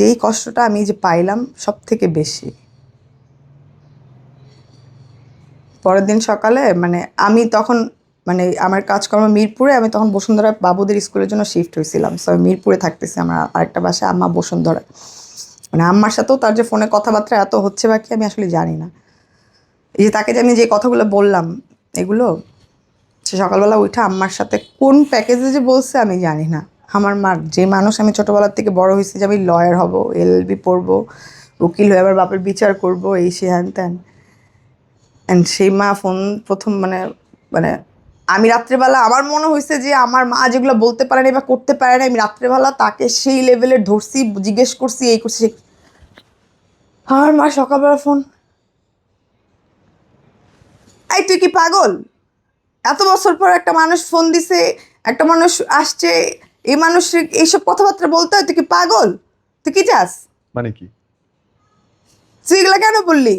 যেই কষ্টটা আমি যে পাইলাম সব থেকে বেশি। পরের দিন সকালে মানে আমি তখন মানে আমার কাজকর্ম মিরপুরে, আমি তখন বসুন্ধরা বাবুদের স্কুলের জন্য শিফট হয়েছিলাম। সো আমি মিরপুরে থাকতেছি, আমার আরেকটা বাসায় আম্মা বসুন্ধরা। মানে আম্মার সাথেও তার যে ফোনে কথাবার্তা এত হচ্ছে বা কি আমি আসলে জানি না। এই যে তাকে যে আমি যে কথাগুলো বললাম এগুলো, সে সকালবেলা উঠে আম্মার সাথে কোন প্যাকেজে যে বলছে আমি জানি না। আমার মা যে মানুষ, আমি ছোটোবেলার থেকে বড় হয়েছি যে আমি লয়ার হব, এলএলবি পড়বো, উকিল হয়ে আবার বাপের বিচার করব, এই সে হ্যান ত্যান। অ্যান্ড সেই মা ফোন প্রথম মানে মানে আমি রাত্রেবেলা আমার মনে হয়েছে যে আমার মা যেগুলো বলতে পারে না বা করতে পারে না, আমি রাত্রেবেলা তাকে সেই লেভেলের ধরছি, জিজ্ঞেস করছি, এই করছি। আমার মা সকালবেলা ফোন, এই তুই কি পাগল? এত বছর পর একটা মানুষ ফোন দিছে, একটা মানুষ আসছে, এই মানুষ এইসব কথাবার্তা বলতে হয়, তুই কি পাগল? তুই কি চাস? মানে কি? তুই এগুলা কেন বললি?